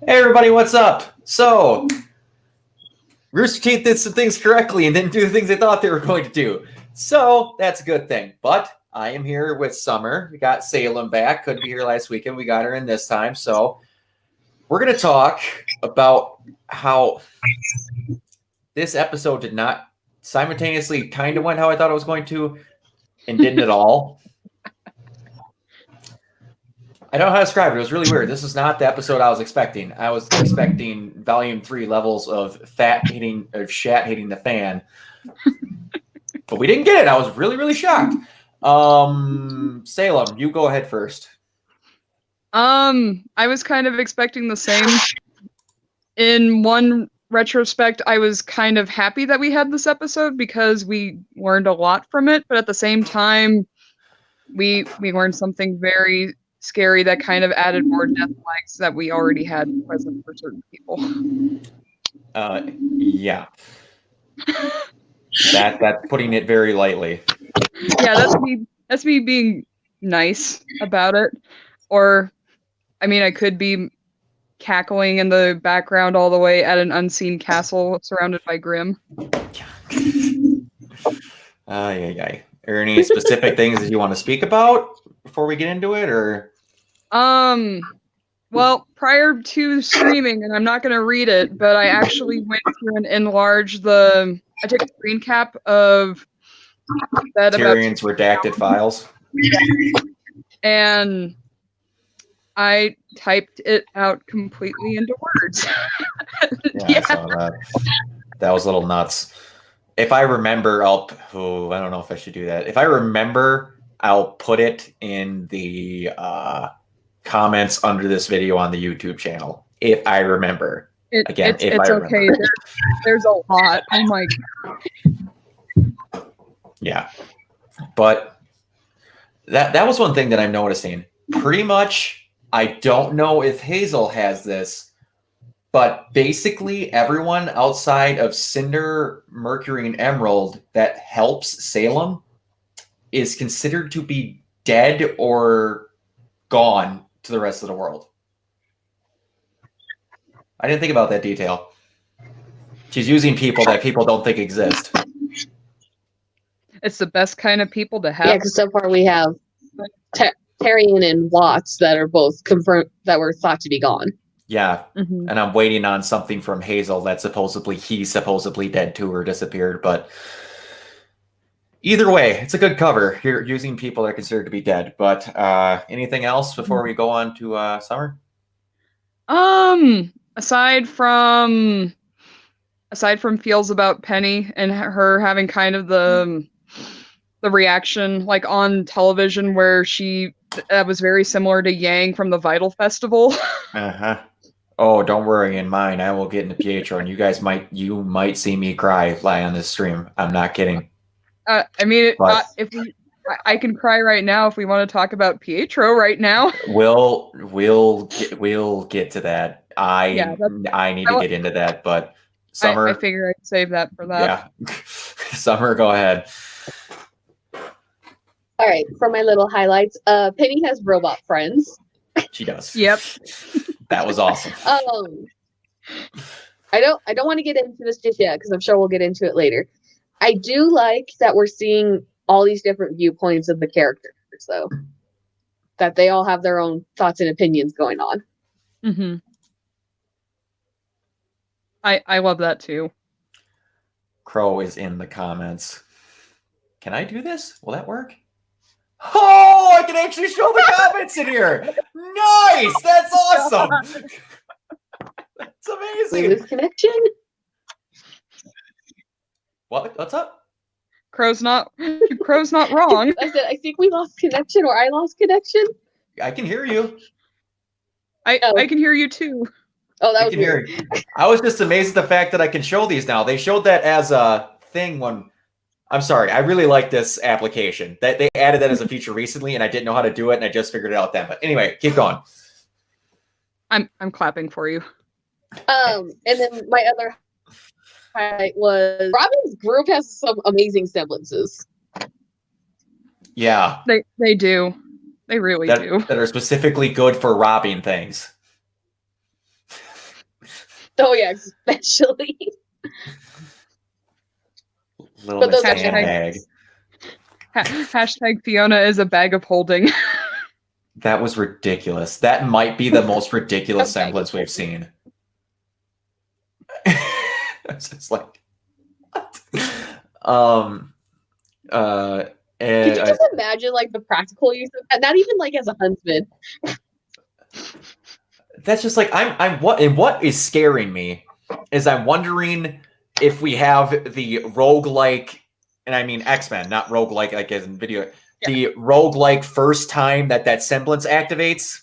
Hey everybody, what's up? So, Rooster Teeth did some things correctly and didn't do the things they thought they were going to do. So, that's a good thing. But I am here with Summer. We got Salem back. Couldn't be here last weekend. We got her in this time. So, we're going to talk about how this episode did not simultaneously kind of went how I thought it was going to and didn't at all. I don't know how to describe it. It was really weird. This is not the episode I was expecting. I was expecting Volume 3 levels of shat hitting the fan. But we didn't get it. I was really, really shocked. Salem, you go ahead first. I was kind of expecting the same. In one retrospect, I was kind of happy that we had this episode because we learned a lot from it, but at the same time, we learned something very scary that kind of added more death flags that we already had present for certain people. Yeah. That's putting it very lightly. Yeah, that's me being nice about it. Or, I mean, I could be cackling in the background all the way at an unseen castle surrounded by Grimm. Are there any specific things that you want to speak about before we get into it, or? Well, prior to streaming, and I'm not going to read it, but I actually went through and enlarged I took a screen cap of that Tyrion's redacted files. And I typed it out completely into words. Yeah. I saw that. That was a little nuts. If I remember, I don't know if I should do that. If I remember, I'll put it in the comments under this video on the YouTube channel. If I remember. It's okay. There's a lot. Oh my God. Yeah. But that was one thing that I'm noticing. Pretty much, I don't know if Hazel has this, but basically everyone outside of Cinder, Mercury, and Emerald that helps Salem is considered to be dead or gone to the rest of the world. I didn't think about that detail. She's using people that people don't think exist. It's the best kind of people to have. Yeah, because so far we have Tyrion and Watts that are both confirmed that were thought to be gone. Yeah, and I'm waiting on something from Hazel that he's supposedly dead too or disappeared. But either way, it's a good cover. You're using people that are considered to be dead. But anything else before we go on to Summer? Aside from feels about Penny and her having kind of the reaction like on television where that was very similar to Yang from the Vital Festival. Oh, don't worry. In mine, I will get into Pietro, and you might see me cry live on this stream. I'm not kidding. I mean, I can cry right now if we want to talk about Pietro right now. We'll get to that. I need to get into that, but Summer, I figure I'd save that for that. Yeah. Summer, go ahead. All right, for my little highlights, Penny has robot friends. She does. Yep. That was awesome. I don't want to get into this just yet because I'm sure we'll get into it later. I do like that we're seeing all these different viewpoints of the characters, though. That they all have their own thoughts and opinions going on. Mm-hmm. I love that too. Crow is in the comments. Can I do this? Will that work? Oh, I can actually show the comments in here. Nice. That's awesome. That's amazing. Lose connection? What's up? Crow's not wrong. I said, I think we lost connection, or I lost connection. I can hear you. I can hear you too. Oh, that was weird. I was just amazed at the fact that I can show these now. They showed that as a thing when. I'm sorry. I really like this application. That they added that as a feature recently, and I didn't know how to do it, and I just figured it out then. But anyway, keep going. I'm clapping for you. And then my other highlight was Robin's group has some amazing semblances. Yeah. They do. They really do. That are specifically good for robbing things. Oh yeah, especially. Little But Miss those are Handbag. Hashtag Fiona is a bag of holding. That was ridiculous. That might be the most ridiculous A bag of semblance we've seen. It's just like, what? Could And you just imagine like the practical use of that? Not even like as a huntsman. that's just like what is scaring me is I'm wondering if we have the roguelike, and I mean X-Men, not roguelike like as in video, the roguelike first time that semblance activates.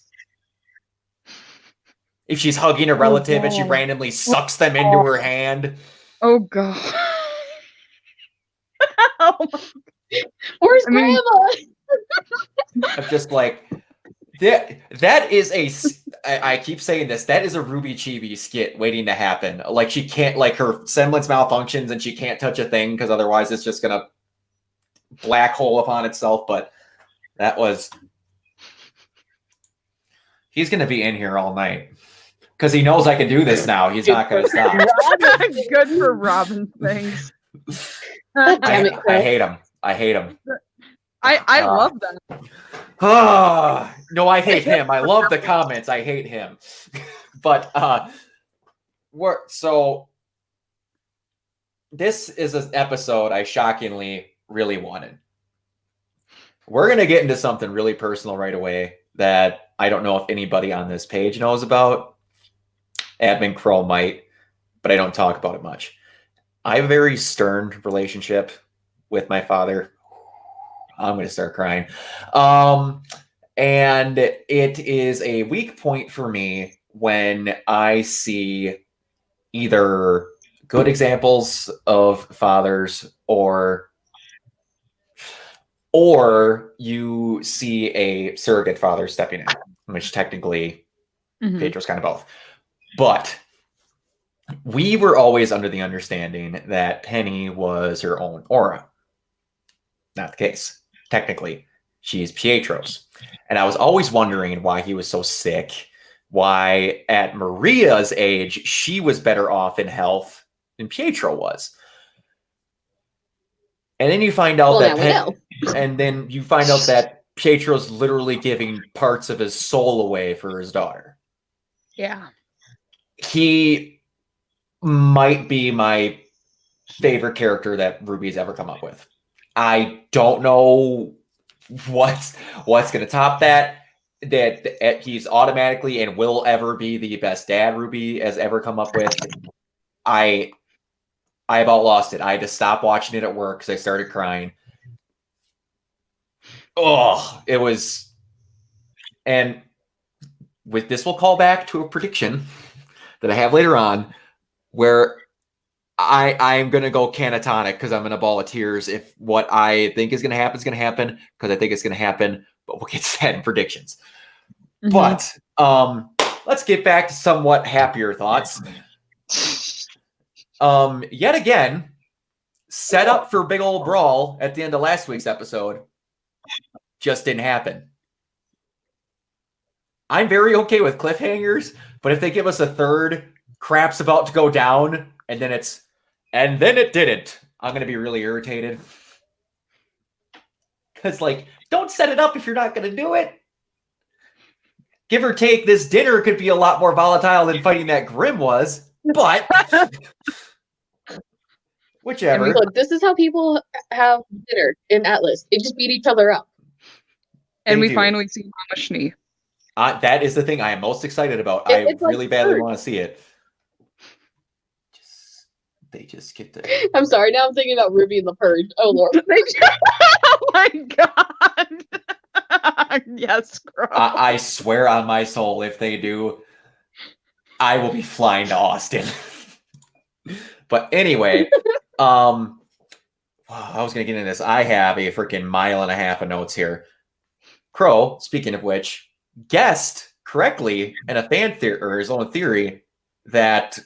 If she's hugging a relative and she God. randomly sucks them into her hand. Oh god. Oh my- Where's I mean- Grandma? I'm just like, that is I keep saying this, that is a Ruby Chibi skit waiting to happen. Like she can't, like her semblance malfunctions and she can't touch a thing because otherwise it's just gonna black hole upon itself. But that was, he's gonna be in here all night because he knows I can do this now. He's not gonna stop. Good for Robin things. God damn it, I Chris. hate him. I hate him. I love that. Ah, no, I hate him. I love the comments. I hate him. But so this is an episode I shockingly really wanted. We're gonna get into something really personal right away that I don't know if anybody on this page knows about. Admin Crow might, but I don't talk about it much. I have a very stern relationship with my father. I'm going to start crying. And it is a weak point for me when I see either good examples of fathers or you see a surrogate father stepping in, which technically Mhm. Pedro's kind of both. But we were always under the understanding that Penny was her own aura. Not the case. Technically, she's Pietro's. And I was always wondering why he was so sick, why at Maria's age, she was better off in health than Pietro was. And then you find out Well, now we know. and then you find out that Pietro's literally giving parts of his soul away for his daughter. Yeah. He might be my favorite character that Ruby's ever come up with. I don't know what's going to top that. That he's automatically and will ever be the best dad Ruby has ever come up with. I about lost it. I had to stop watching it at work because I started crying. Oh, it was, and with this will call back to a prediction that I have later on, where I'm going to go catatonic because I'm in a ball of tears if what I think is going to happen is going to happen, because I think it's going to happen, but we'll get to that in predictions. Mhm. But let's get back to somewhat happier thoughts. Yet again, set up for big old brawl at the end of last week's episode just didn't happen. I'm very okay with cliffhangers, but if they give us a third, crap's about to go down, and then it didn't, I'm going to be really irritated. Because, like, don't set it up if you're not going to do it. Give or take, this dinner could be a lot more volatile than fighting that Grim was, but whichever. Look, this is how people have dinner in Atlas. They just beat each other up. And They we do. finally see Mama Schnee. That is the thing I am most excited about. It's I like really badly Purge. want to see it. They just get to. I'm sorry, now I'm thinking about Ruby and the Purge. Oh lord. Oh my god. Yes, girl. I swear on my soul, if they do, I will be flying to Austin. But anyway, wow, I was gonna get into this. I have a freaking mile and a half of notes here. Crow, speaking of which, guessed correctly in a fan theory or his own theory that,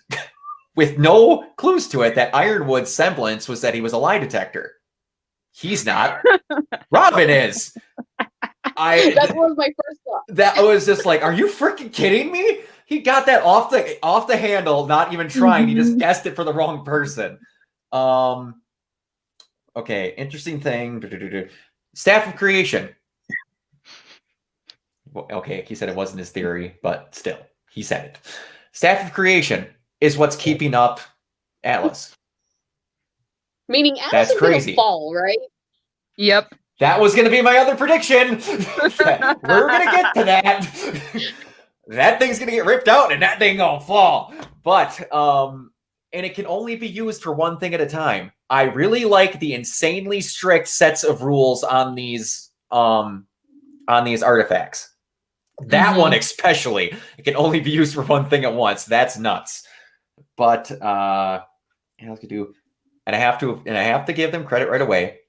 with no clues to it, that Ironwood's semblance was that he was a lie detector. He's not. Robin is. That was my first thought. That was just like, are you freaking kidding me? He got that off the handle, not even trying. He just guessed it for the wrong person. Okay, interesting thing. Staff of creation. Well, okay, he said it wasn't his theory, but still, he said it. Staff of creation is what's keeping up Atlas. Meaning Atlas That's is going crazy. to fall, right? Yep. That was going to be my other prediction. We're going to get to that. That thing's going to get ripped out and that thing going to fall. But, and it can only be used for one thing at a time. I really like the insanely strict sets of rules on these artifacts. That one especially, it can only be used for one thing at once. That's nuts. But and I have to give them credit right away.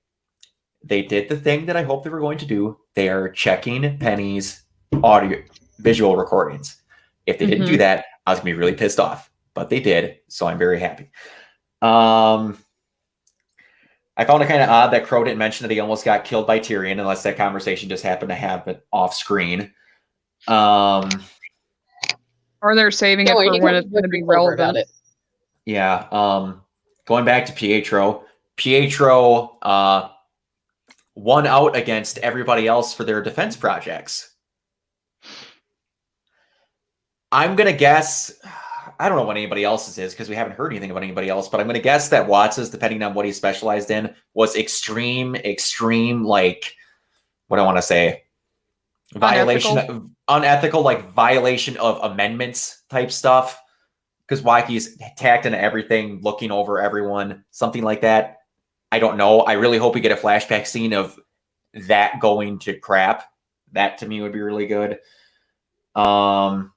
They did the thing that I hoped they were going to do. They are checking Penny's audio visual recordings. If they didn't do that, I was gonna be really pissed off. But they did, so I'm very happy. I found it kind of odd that Crow didn't mention that he almost got killed by Tyrion, unless that conversation just happened to happen off screen. Or they're saving it for when it's going to be relevant. Yeah. Going back to Pietro. Pietro won out against everybody else for their defense projects. I'm going to guess, I don't know what anybody else's is because we haven't heard anything about anybody else, but I'm going to guess that Watts's, depending on what he specialized in, was extreme, like, what I want to say, unethical, like violation of amendments type stuff. Because Wakey's tacked into everything, looking over everyone, something like that. I don't know. I really hope we get a flashback scene of that going to crap. That to me would be really good. Also,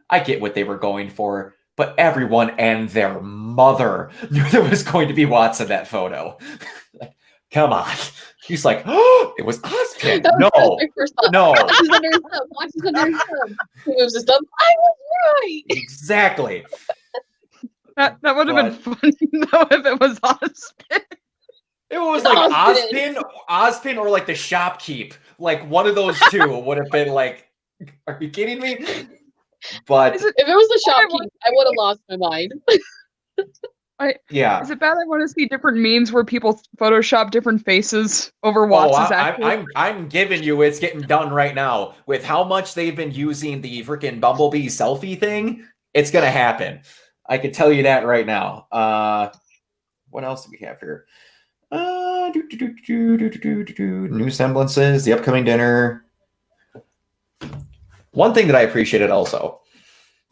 I get what they were going for, but everyone and their mother knew there was going to be Watts in that photo. Like, come on. He's like, oh, it was Ozpin. No. Watch his under his thumb. Watch his under his thumb. He moves his thumb. I was right. Exactly. That would have been funny though if it was Ozpin. It was like Ozpin or like the Shopkeep. Like one of those two would have been like, are you kidding me? But if it was the Shopkeep, I would have lost my mind. Yeah. Is it bad I want to see different memes where people Photoshop different faces over Watts' I'm giving you, it's getting done right now. With how much they've been using the freaking Bumblebee selfie thing, it's going to happen. I can tell you that right now. What else do we have here? New semblances, the upcoming dinner. One thing that I appreciated also,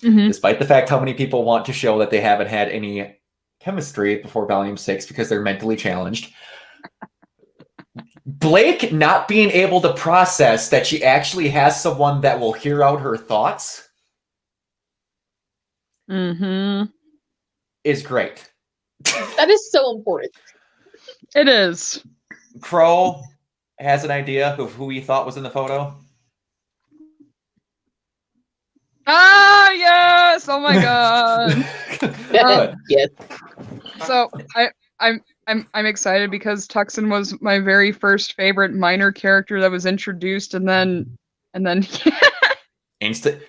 despite the fact how many people want to show that they haven't had any chemistry before Volume 6 because they're mentally challenged, Blake not being able to process that she actually has someone that will hear out her thoughts is great. That is so important. It is. Crow has an idea of who he thought was in the photo. Ah, yes! Oh my god. Yes. So I'm excited because Tuxin was my very first favorite minor character that was introduced, and then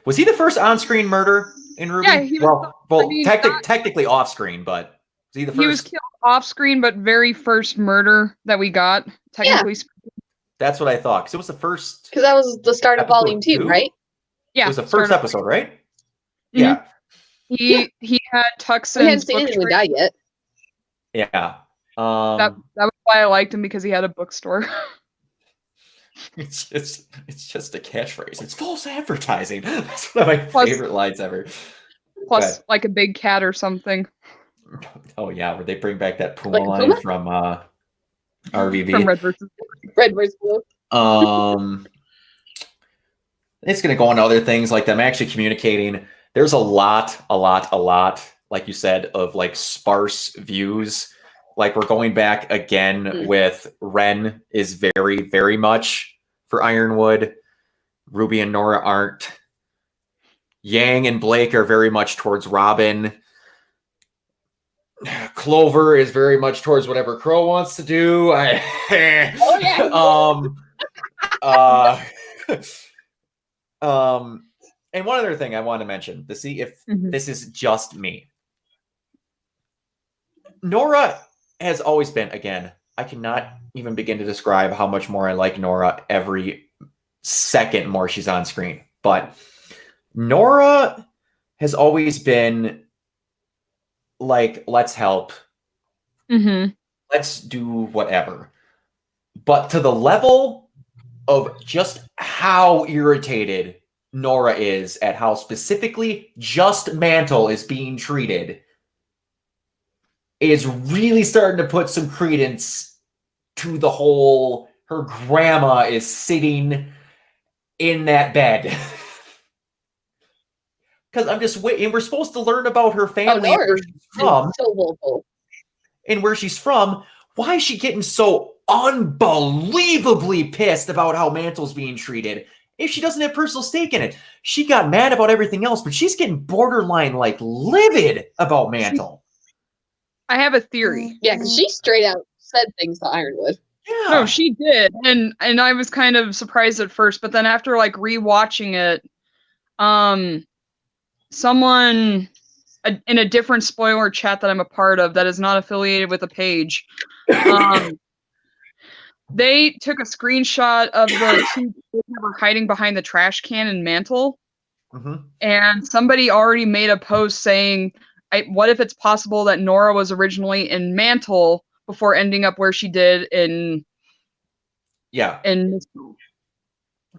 Was he the first on-screen murder in RWBY? Yeah, he was. Technically off-screen, but was he the first? He was killed off-screen, but very first murder that we got. Technically speaking. That's what I thought, because it was the first. Because that was the start of Volume 2, right? Yeah, it was the first episode, right? Mm-hmm. Yeah. He had Tuxin's. We hadn't seen anything with that yet. Yeah. That was why I liked him, because he had a bookstore. It's just a catchphrase. It's false advertising. That's one of my favorite lines ever. Plus, like a big cat or something. Oh yeah, where they bring back that Puma Like line Puma? from RVB. From Red vs. Red vs. Blue. It's going to go on to other things like them actually communicating. There's a lot, like you said, of like sparse views. Like we're going back again with Ren is very, very much for Ironwood. Ruby and Nora aren't. Yang and Blake are very much towards Robin. Clover is very much towards whatever Crow wants to do. And one other thing I want to mention to see if Mhm. this is just me. Nora has always been, again, I cannot even begin to describe how much more I like Nora every second more she's on screen. But Nora has always been like, let's help. Mm-hmm. Let's do whatever. But to the level of just how irritated Nora is at how specifically just Mantle is being treated is really starting to put some credence to the whole her grandma is sitting in that bed. Because I'm just waiting. We're supposed to learn about her family and Nora where she's from. So vocal. And where she's from. Why is she getting so unbelievably pissed about how Mantle's being treated if she doesn't have personal stake in it? She got mad about everything else, but she's getting borderline like livid about Mantle. I have a theory. Yeah, because she straight out said things to Ironwood. Yeah. No, she did, and I was kind of surprised at first, but then after like rewatching it, someone in a different spoiler chat that I'm a part of that is not affiliated with the page, they took a screenshot of the two people that were hiding behind the trash can in Mantle, and somebody already made a post saying, what if it's possible that Nora was originally in Mantle before ending up where she did in Mistral?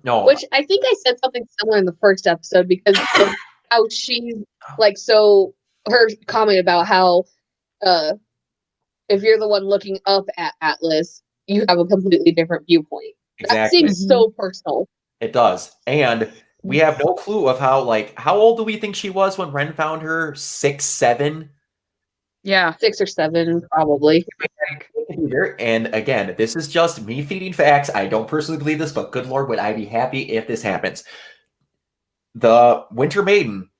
No. Which I think I said something similar in the first episode because of how she, like, so her comment about how if you're the one looking up at Atlas, you have a completely different viewpoint. Exactly. That seems so personal. It does. And we have no clue of how old do we think she was when Ren found her? 6, 7? Yeah. 6 or 7, probably. And again, this is just me feeding facts. I don't personally believe this, but good Lord, would I be happy if this happens. The Winter Maiden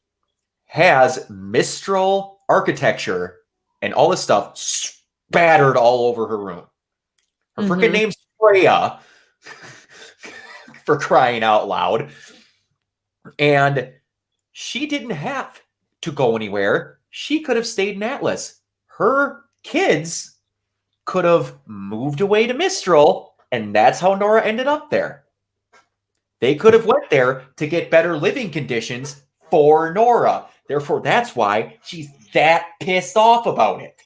has Mistral architecture and all this stuff spattered all over her room. Her freaking name's Freya, for crying out loud. And she didn't have to go anywhere. She could have stayed in Atlas. Her kids could have moved away to Mistral, and that's how Nora ended up there. They could have went there to get better living conditions for Nora. Therefore, that's why she's that pissed off about it.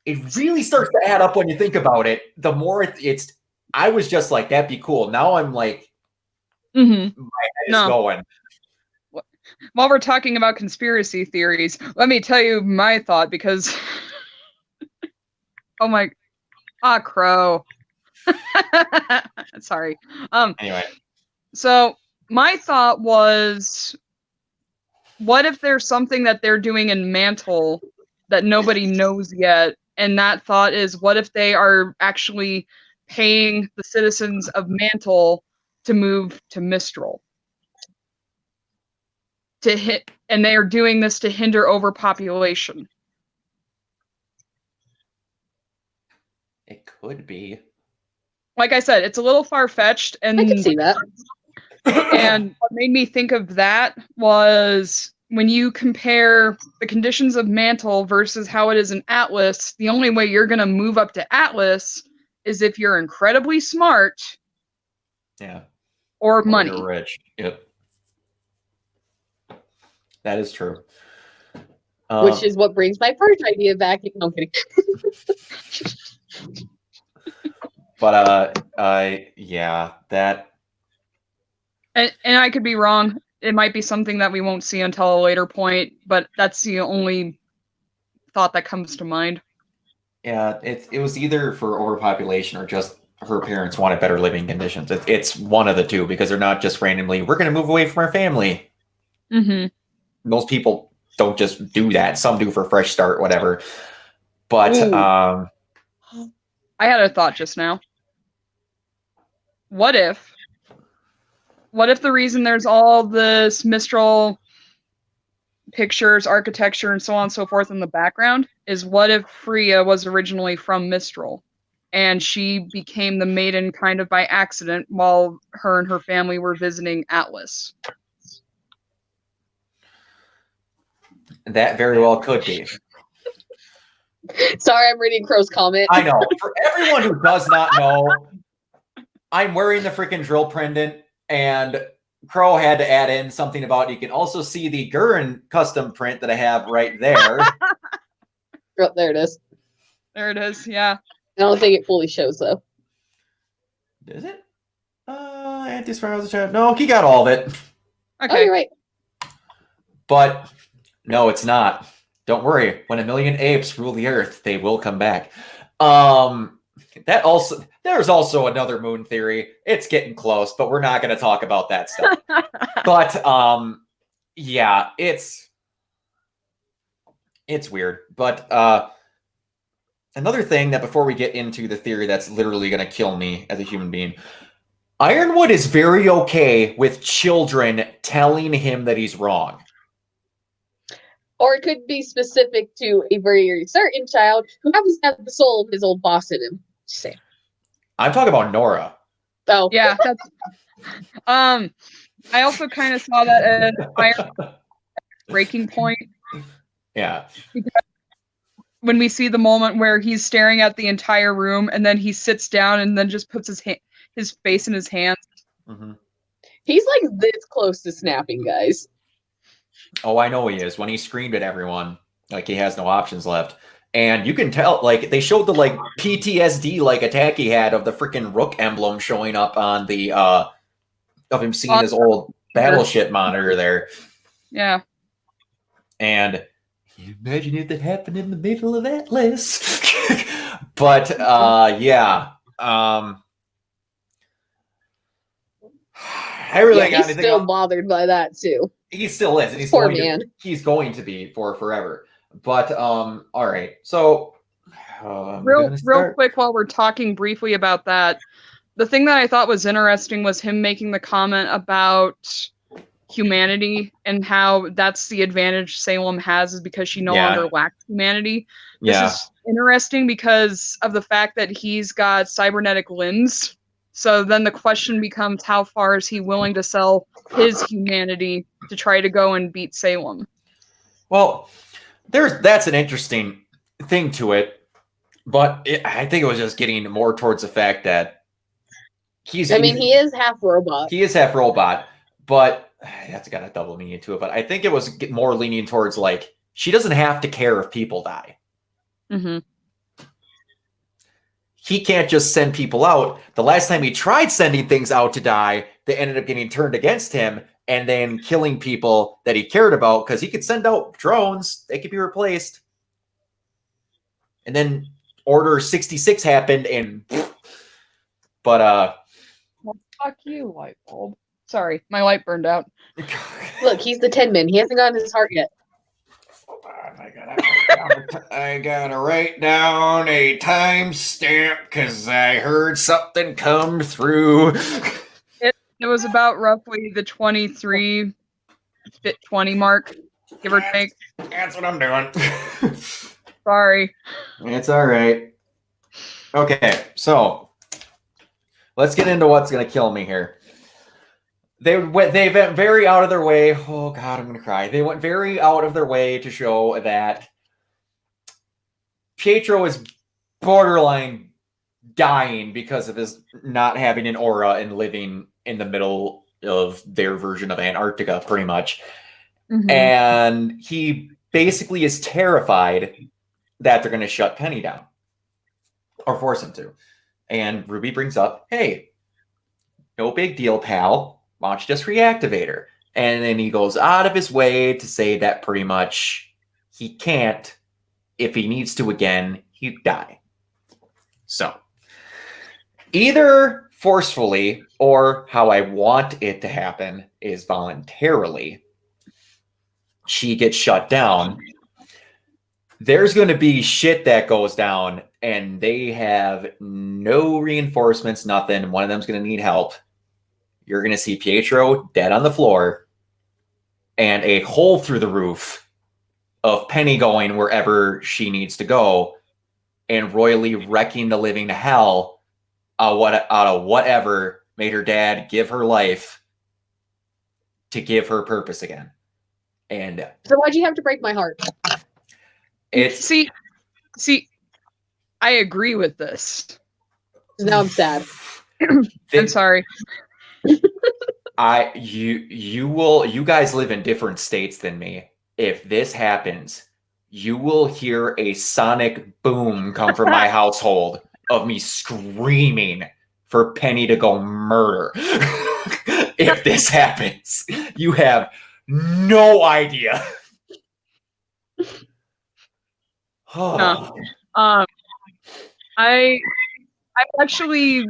It really starts to add up when you think about it. The more it's I was just like, that'd be cool. Now I'm like, my head is going. While we're talking about conspiracy theories, let me tell you my thought because Crow. Sorry. Anyway. So my thought was, what if there's something that they're doing in Mantle that nobody knows yet? And that thought is, what if they are actually paying the citizens of Mantle to move to Mistral? And they are doing this to hinder overpopulation. It could be. Like I said, it's a little far-fetched, and I can see that. And what made me think of that was when you compare the conditions of Mantle versus how it is in Atlas, the only way you're going to move up to Atlas is if you're incredibly smart. Yeah. Or money. You're rich. Yep. That is true. Which is what brings my purge idea back. No, I'm kidding. But yeah, that. And I could be wrong. It might be something that we won't see until a later point, but that's the only thought that comes to mind. Yeah, it was either for overpopulation or just her parents wanted better living conditions. It's one of the two, because they're not just randomly, we're going to move away from our family. Most people don't just do that. Some do for a fresh start, whatever. But I had a thought just now. What if the reason there's all this Mistral pictures, architecture, and so on and so forth in the background is, what if Freya was originally from Mistral and she became the maiden kind of by accident while her and her family were visiting Atlas? That very well could be. Sorry, I'm reading Crow's comment. I know. For everyone who does not know, I'm wearing the freaking drill pendant, and Crow had to add in something about you can also see the Gurren custom print that I have right there. Oh, there it is. There it is. Yeah. I don't think it fully shows though. Is it? Anti-Spiral Child. No, he got all of it. Oh, Okay. you're right. But no, it's not. Don't worry. When a million apes rule the earth, they will come back. There's also another moon theory. It's getting close, but we're not going to talk about that stuff. But yeah, it's weird. But another thing that before we get into the theory that's literally going to kill me as a human being, Ironwood is very okay with children telling him that he's wrong. Or it could be specific to a very certain child who happens to have the soul of his old boss in him. Just saying. I'm talking about Nora. Oh, Yeah. That's, I also kind of saw that as Iron breaking point Yeah. when we see the moment where he's staring at the entire room and then he sits down and then just puts his face in his hands. Mm-hmm. he's like this close to snapping, guys. Oh, I know he is. When he screamed at everyone, like he has no options left. And you can tell, like, they showed the, like, PTSD, like, attack he had of the freaking Rook emblem showing up on the, of him seeing his old battleship monitor there. Yeah. And imagine if that happened in the middle of Atlas. But, yeah. I really Yeah, got he's anything still else. bothered by that too. He still is, and Poor man. he's going to be for forever. But all right. So I'm Real gonna start. quick while we're talking briefly about that, the thing that I thought was interesting was him making the comment about humanity and how that's the advantage Salem has is because she no Yeah. longer lacks humanity. Yeah. This is interesting because of the fact that he's got cybernetic limbs. So then the question becomes, how far is he willing to sell his humanity to try to go and beat Salem? Well, that's an interesting thing to it, but I think it was just getting more towards the fact that he is half robot. He is half robot, but that's got a double meaning to it. But I think it was more leaning towards like she doesn't have to care if people die. Mm-hmm. He can't just send people out. The last time he tried sending things out to die, they ended up getting turned against him and then killing people that he cared about because he could send out drones. They could be replaced. And then Order 66 happened and but Well, fuck you, light bulb. Sorry, my light burned out. Look, he's the Tin Man. He hasn't gotten his heart yet. Hold on, I gotta write down a timestamp because I heard something come through. It was about roughly the 23 fit 20 mark, give or take. That's what I'm doing. Sorry. It's all right. Okay, so let's get into what's gonna kill me here. They went very out of their way. Oh God, I'm gonna cry. They went very out of their way to show that Pietro is borderline dying because of his not having an aura and living in the middle of their version of Antarctica, pretty much. Mhm. And he basically is terrified that they're going to shut Penny down or force him to. And Ruby brings up, hey, no big deal, pal. Why don't you just reactivate her? And then he goes out of his way to say that pretty much he can't. If he needs to again, he'd die. So either forcefully or how I want it to happen is voluntarily, she gets shut down. There's going to be shit that goes down and they have no reinforcements, nothing. One of them's going to need help. You're going to see Pietro dead on the floor and a hole through the roof of Penny going wherever she needs to go and royally wrecking the living to hell out of whatever made her dad give her life to give her purpose again. And So why'd you have to break my heart? it's See, I agree with this. Now I'm sad. I'm sorry. You guys live in different states than me. If this happens, you will hear a sonic boom come from my household of me screaming for Penny to go murder. If this happens, you have no idea. No. I actually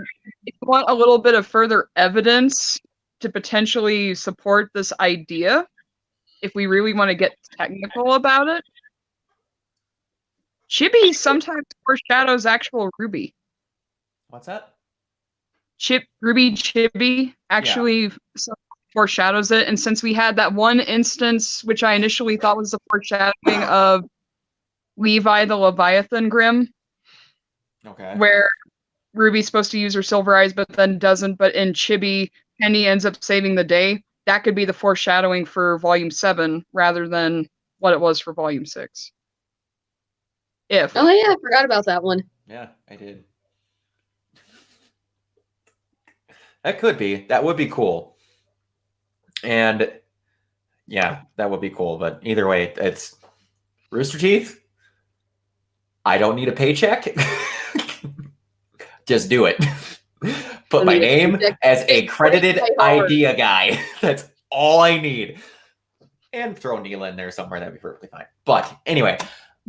want a little bit of further evidence to potentially support this idea if we really want to get technical about it. Chibi sometimes foreshadows actual Ruby. What's that? Ruby Chibi actually foreshadows it. And since we had that one instance, which I initially thought was the foreshadowing of Levi the Leviathan Grimm, Okay. where Ruby's supposed to use her silver eyes, but then doesn't. But in Chibi, Penny ends up saving the day. That could be the foreshadowing for Volume 7 rather than what it was for Volume 6. If. Oh yeah, I forgot about that one. Yeah, I did. That could be. That would be cool. And yeah, that would be cool. But either way, it's Rooster Teeth. I don't need a paycheck. Just do it. Put my name as a credited idea guy. That's all I need. And throw Neela in there somewhere. That'd be perfectly fine. But anyway,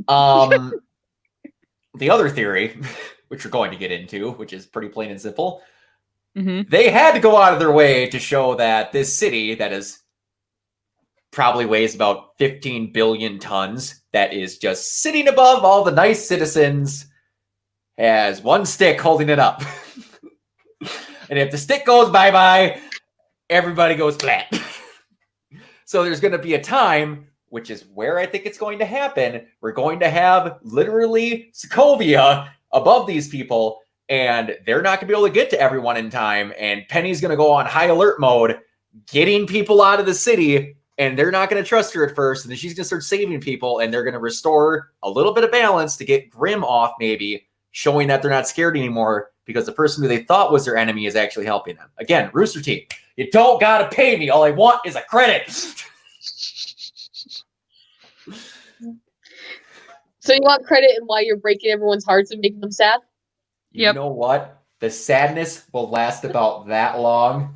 the other theory, which we're going to get into, which is pretty plain and simple, they had to go out of their way to show that this city that is probably weighs about 15 billion tons, that is just sitting above all the nice citizens, has one stick holding it up. And if the stick goes bye-bye, everybody goes flat. So there's going to be a time, which is where I think it's going to happen, we're going to have literally Sokovia above these people, and they're not going to be able to get to everyone in time, and Penny's going to go on high alert mode, getting people out of the city, and they're not going to trust her at first, and then she's going to start saving people, and they're going to restore a little bit of balance to get Grimm off, maybe, showing that they're not scared anymore because the person who they thought was their enemy is actually helping them. Again, Rooster Teeth, you don't got to pay me. All I want is a credit. So you want credit in why you're breaking everyone's hearts and making them sad? You know what? The sadness will last about that long,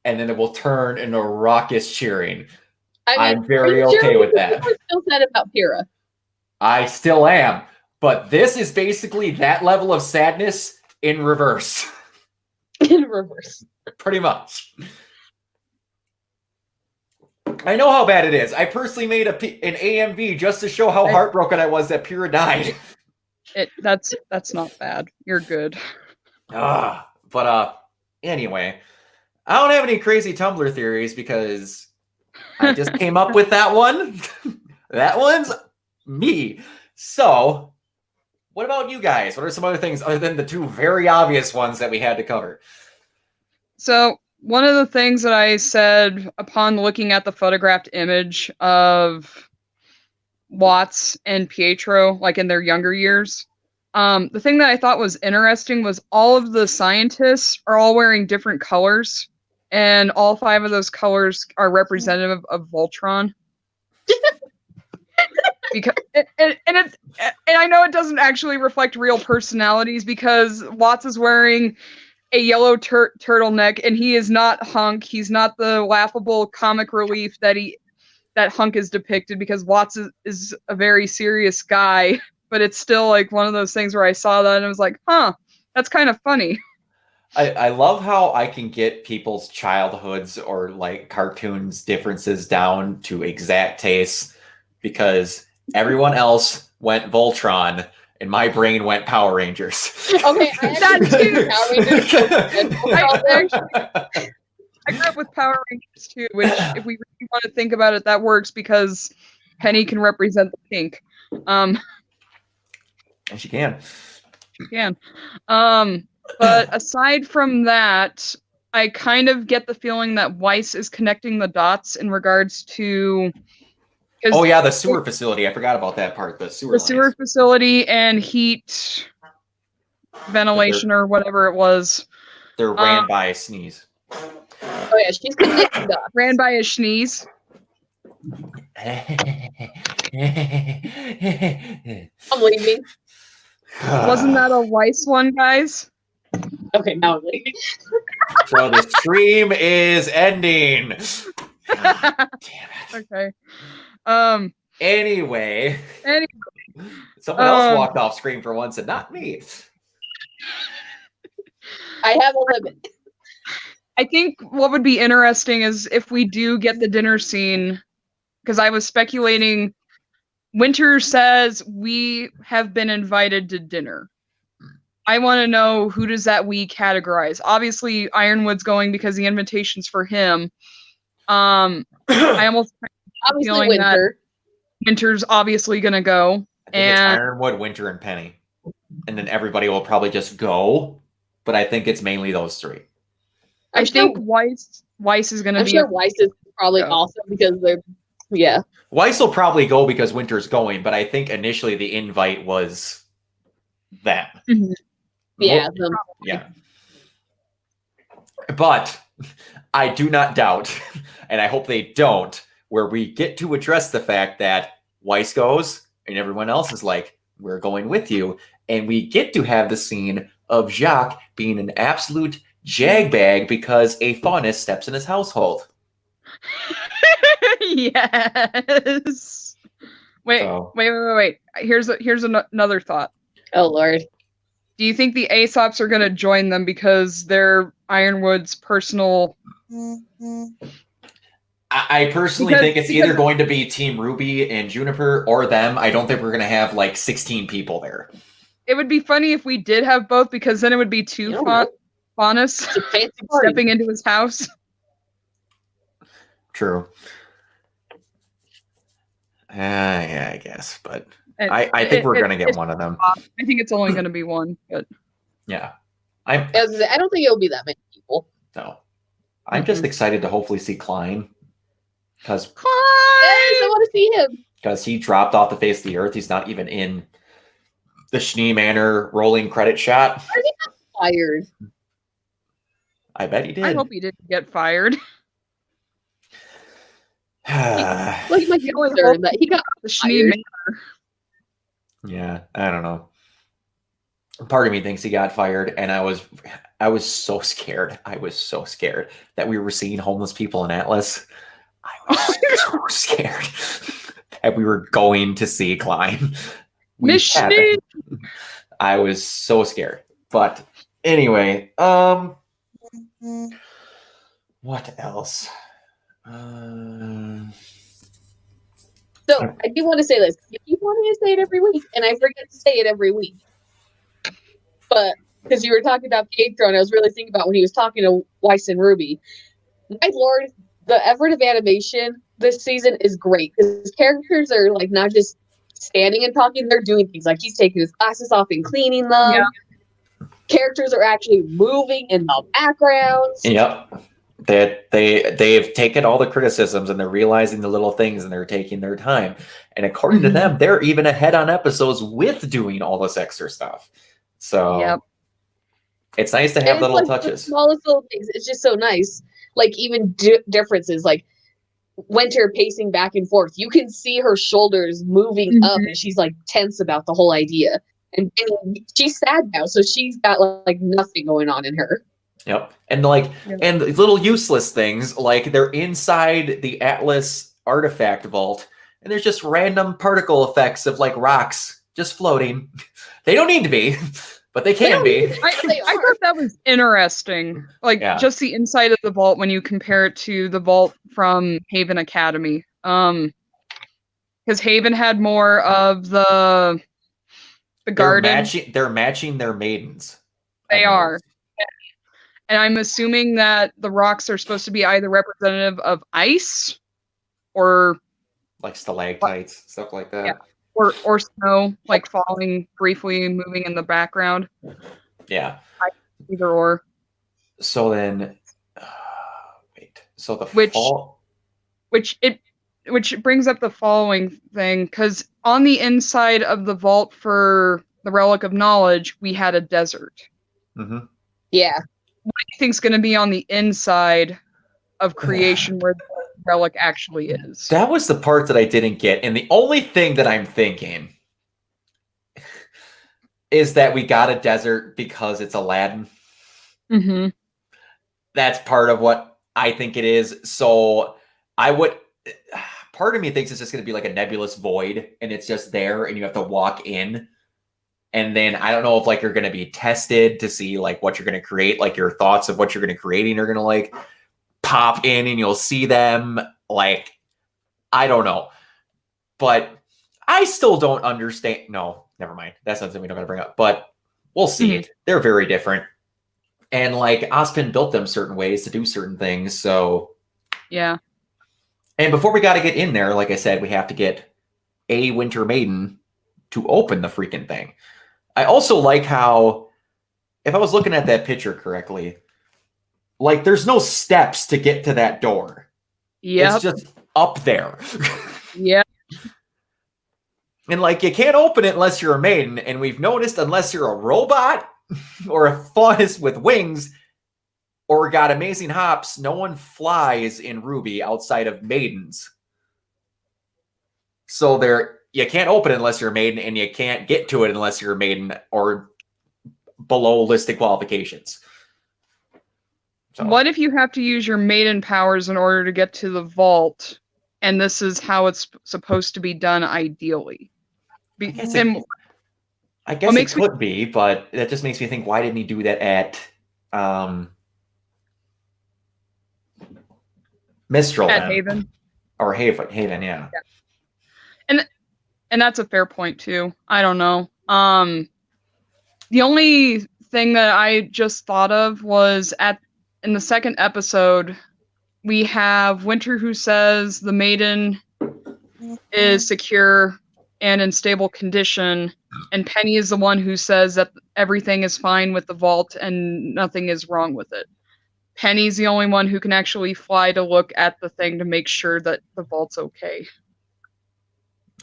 and then it will turn into raucous cheering. I'm very okay with that. People are still sad about Pyrrha. I still am. But this is basically that level of sadness in reverse. In reverse. Pretty much. I know how bad it is. I personally made an AMV just to show how heartbroken I was that Pyrrha died. That's not bad. You're good. But anyway, I don't have any crazy Tumblr theories because I just came up with that one. That one's me. So, what about you guys? What are some other things other than the two very obvious ones that we had to cover? So, one of the things that I said upon looking at the photographed image of Watts and Pietro, like in their younger years, the thing that I thought was interesting was all of the scientists are all wearing different colors, and all 5 of those colors are representative of Voltron. Because and I know it doesn't actually reflect real personalities because Watts is wearing a yellow turtleneck and he is not Hunk. He's not the laughable comic relief that Hunk is depicted because Watts is a very serious guy. But it's still like one of those things where I saw that and I was like, huh, that's kind of funny. I love how I can get people's childhoods or like cartoons differences down to exact tastes because everyone else went Voltron and my brain went Power Rangers. Okay, I had that too. Power Rangers. I grew up with Power Rangers too, which if we really want to think about it, that works because Penny can represent the pink. And she can. She can. But aside from that, I kind of get the feeling that Weiss is connecting the dots in regards to. Oh yeah, the sewer facility. I forgot about that part. The sewer. The sewer facility and heat ventilation or whatever it was. They're ran by Sneeze. Oh yeah, she's connected up. Ran by a Schneeze. I'm leaving. Wasn't that a Weiss one, guys? Okay, now I'm leaving. So the stream is ending. God damn it. Okay. Anyway. Someone else walked off screen for once and not me. I have a limit. I think what would be interesting is if we do get the dinner scene, because I was speculating. Winter says we have been invited to dinner. I want to know, who does that we categorize? Obviously, Ironwood's going because the invitation's for him. I almost Obviously, feeling Winter. that Winter's obviously going to go. I think it's Ironwood, Winter, and Penny. And then everybody will probably just go. But I think it's mainly those three. I think Weiss is going to be. I'm sure Weiss is probably also because they're, yeah. Weiss will probably go because Winter's going, but I think initially the invite was them. Mhm. Yeah. Yeah. But I do not doubt, and I hope they don't, where we get to address the fact that Weiss goes and everyone else is like, we're going with you. And we get to have the scene of Jacques being an absolute jagbag because a faunus steps in his household. Yes. Wait. Here's another thought. Oh Lord. Do you think the Aesops are going to join them because they're Ironwood's personal? I personally think it's either going to be Team Ruby and Juniper or them. I don't think we're going to have like 16 people there. It would be funny if we did have both, because then it would be two faunus stepping into his house. True. Yeah, I guess, but I think we're going to get one of them. I think it's only going to be one, but yeah. I don't think it'll be that many people. No. I'm just excited to hopefully see Klein. Because yes, I want to see him. Because he dropped off the face of the earth. He's not even in the Schnee Manor rolling credit shot. Are he not fired? I bet he did. I hope he didn't get fired. Like my concern that he got the Schnee Manor. Yeah, I don't know. Part of me thinks he got fired, and I was so scared. I was so scared that we were seeing homeless people in Atlas. I was so scared that we were going to see Klein. I was so scared. But anyway, what else? So I do want to say this. I keep wanting to say it every week, and I forget to say it every week. But because you were talking about Pietro, and I was really thinking about when he was talking to Weiss and Ruby. My lord, the effort of animation this season is great, because characters are like not just standing and talking; they're doing things. Like he's taking his glasses off and cleaning them. Yeah. Characters are actually moving in the backgrounds. Yep. They've taken all the criticisms and they're realizing the little things and they're taking their time. And according to them, they're even ahead on episodes with doing all this extra stuff. So it's nice to have little touches. The smallest little things. It's just so nice. Like even differences, like Winter pacing back and forth. You can see her shoulders moving up, and she's like tense about the whole idea. And she's sad now, so she's got like nothing going on in her. Yep. And and little useless things, like they're inside the Atlas artifact vault, and there's just random particle effects of like rocks just floating. They don't need to be, but they can be. I thought that was interesting. Like just the inside of the vault when you compare it to the vault from Haven Academy. Because Haven had more of the garden. They're matching their maidens. They are. And I'm assuming that the rocks are supposed to be either representative of ice or like stalactites, stuff like that. Yeah. Or snow, like falling briefly, moving in the background. Yeah. Either or. So then So the Which- fall. which brings up the following thing, because on the inside of the vault for the Relic of Knowledge, we had a desert. Hmm. Yeah. What do you think's going to be on the inside of creation where the relic actually is? That was the part that I didn't get. And the only thing that I'm thinking is that we got a desert because it's Aladdin. Mm-hmm. That's part of what I think it is. So I would, part of me thinks it's just going to be like a nebulous void and it's just there and you have to walk in. And then I don't know if like you're going to be tested to see like what you're going to create, like your thoughts of what you're going to create, and you're going to like pop in and you'll see them. Like, I don't know. But I still don't understand. No, never mind. That's something we don't got to bring up. But we'll see it. They're very different. And like Ozpin built them certain ways to do certain things. So Yeah. and before we got to get in there, like I said, we have to get a Winter Maiden to open the freaking thing. I also like how, if I was looking at that picture correctly, like there's no steps to get to that door. Yep. It's just up there. Yeah. And like you can't open it unless you're a maiden. And we've noticed unless you're a robot or a fuzz with wings or got amazing hops, no one flies in RWBY outside of maidens. So you can't open it unless you're a maiden, and you can't get to it unless you're a maiden or below listed qualifications. So, What if you have to use your maiden powers in order to get to the vault, and this is how it's supposed to be done ideally? I guess and it makes me- could be, but that just makes me think, why didn't he do that at Mistral at then? Haven. Or Haven, yeah. And that's a fair point too. I don't know. The only thing that I just thought of was in the second episode, we have Winter who says the maiden is secure and in stable condition, and Penny is the one who says that everything is fine with the vault and nothing is wrong with it. Penny's the only one who can actually fly to look at the thing to make sure that the vault's okay.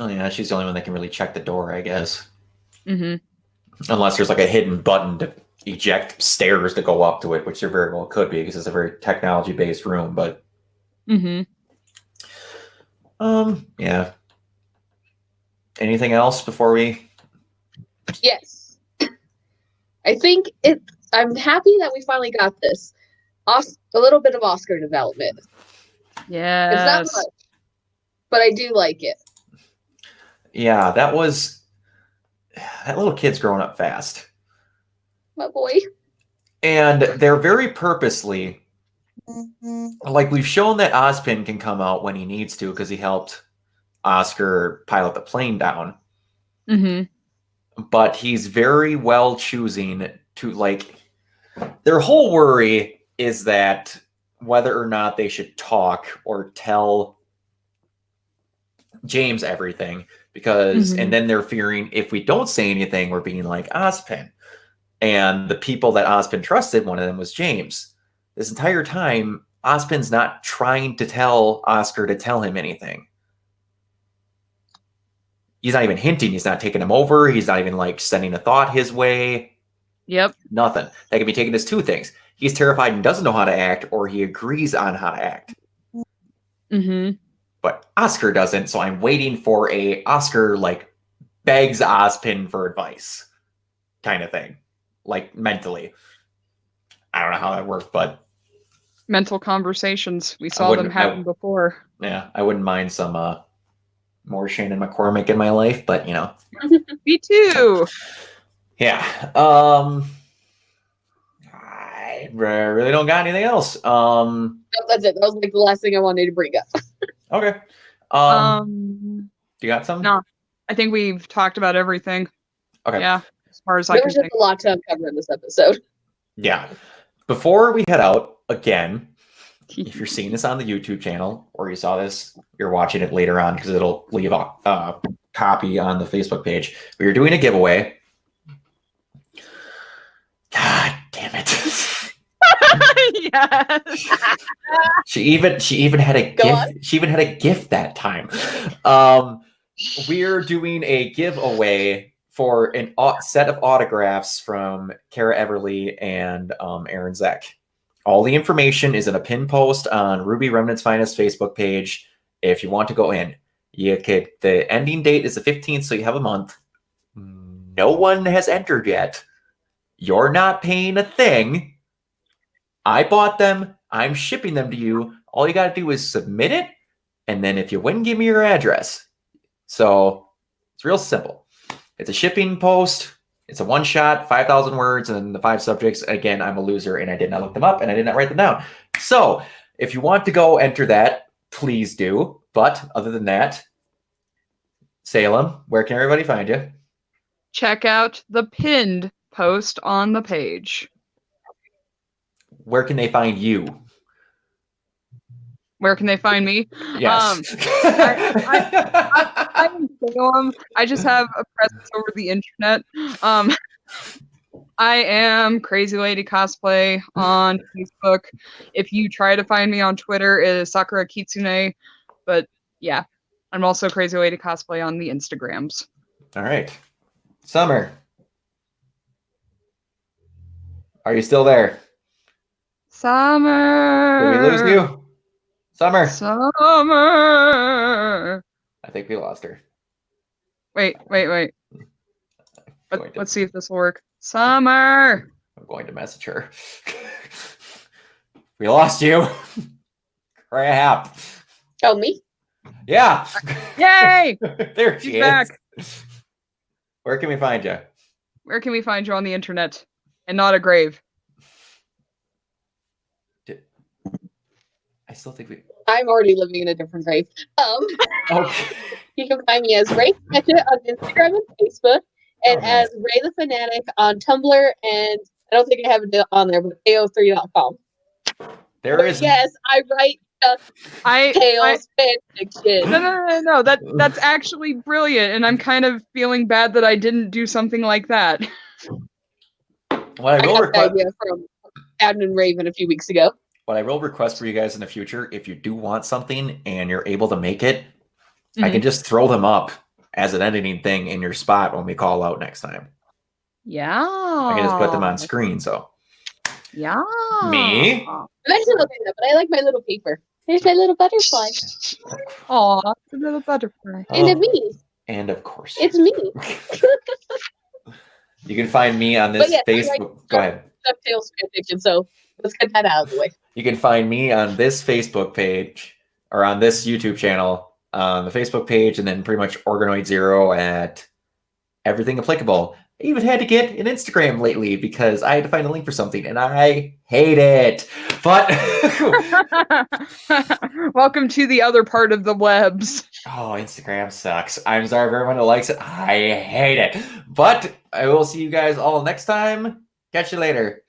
Oh yeah, she's the only one that can really check the door, I guess. Mm-hmm. Unless there's like a hidden button to eject stairs to go up to it, which there very well could be because it's a very technology-based room. But Mm-hmm. yeah. Anything else before we? Yes. I think I'm happy that we finally got this. A little bit of Oscar development. It's not Yes. much, but I do like it. Yeah, that little kid's growing up fast. My boy. And they're very purposely, like we've shown that Ozpin can come out when he needs to because he helped Oscar pilot the plane down. Mm-hmm. But he's very well choosing to, like, their whole worry is that whether or not they should talk or tell James everything, because Mhm. and then they're fearing if we don't say anything, we're being like Ozpin. And the people that Ozpin trusted, one of them was James. This entire time, Ozpin's not trying to tell Oscar to tell him anything. He's not even hinting. He's not taking him over. He's not even like sending a thought his way. Yep. Nothing. That can be taken as two things. He's terrified and doesn't know how to act, or he agrees on how to act. Mm-hmm. But Oscar doesn't, so I'm waiting for Oscar like begs Ozpin for advice kind of thing. Like mentally. I don't know how that worked, but Mental conversations. We saw them happen before. yeah, I wouldn't mind some more Shannon McCormick in my life, but you know. Me too. Yeah. I really don't got anything else. No, that's it. That was like the last thing I wanted to bring up. Okay. You got something? No. I think we've talked about everything. Okay. Yeah. As far as I There can was just think. a lot to uncover in this episode. Yeah. Before we head out, again, if you're seeing this on the YouTube channel or you saw this, you're watching it later on because it'll leave a copy on the Facebook page. We are doing a giveaway. God damn it. Yes. She even had a Go gift. She even had a gift that time. We're doing a giveaway for a set of autographs from Kara Everly and Aaron Zek. All the information is in a pin post on Ruby Remnant's Finest Facebook page. If you want to go in, you could. The ending date is the 15th, so you have a month. No one has entered yet. You're not paying a thing. I bought them. I'm shipping them to you. All you got to do is submit it, and then if you win, give me your address. So it's real simple. It's a shipping post. It's a one-shot, 5,000 words, and the 5 subjects. Again, I'm a loser, and I did not look them up, and I did not write them down. So if you want to go enter that, please do. But other than that, Salem, where can everybody find you? Check out the pinned post on the page. Where can they find you? Where can they find me? Yes. I'm Salem. I just have a presence over the internet. I am Crazy Lady Cosplay on Facebook. If you try to find me on Twitter, it is Sakura Kitsune. But yeah, I'm also Crazy Lady Cosplay on the Instagrams. All right. Summer. Are you still there? Summer. Did we lose you? Summer. Summer. I think we lost her. Wait. Going to- Let's see if this will work. Summer. I'm going to message her. We lost you. Crap. Oh, me? Yeah. Yay! There she She's is. back. Where can we find you? Where can we find you on the internet? And not a grave. I still think we. I'm already living in a different grave. Okay. You can find me as Ray Ketcha on Instagram and Facebook, and Oh, nice. as Ray the Fanatic on Tumblr, and I don't think I have it on there, but AO3.com. There is. Yes, I write tales, fan fiction. No. That's actually brilliant, and I'm kind of feeling bad that I didn't do something like that. What I I will got the request. idea from Admin Raven a few weeks ago. What I will request for you guys in the future, if you do want something and you're able to make it, I Mhm. can just throw them up as an editing thing in your spot when we call out next time. Yeah. I can just put them on screen. So Yeah. Me? Eventually I'll do that, but I like my little paper. There's my little butterfly. Aw, the little butterfly. And Oh, it's me. and of course, It's me. you can find me on this But yes, I Facebook. Go ahead. DuckTales fan fiction, so let's get that out of the way. You can find me on this Facebook page or on this YouTube channel, on the Facebook page, and then pretty much Organoid Zero at everything applicable. I even had to get an Instagram lately because I had to find a link for something, and I hate it. But Welcome to the other part of the webs. oh, Instagram sucks. I'm sorry for everyone who likes it. I hate it. But I will see you guys all next time. Catch you later.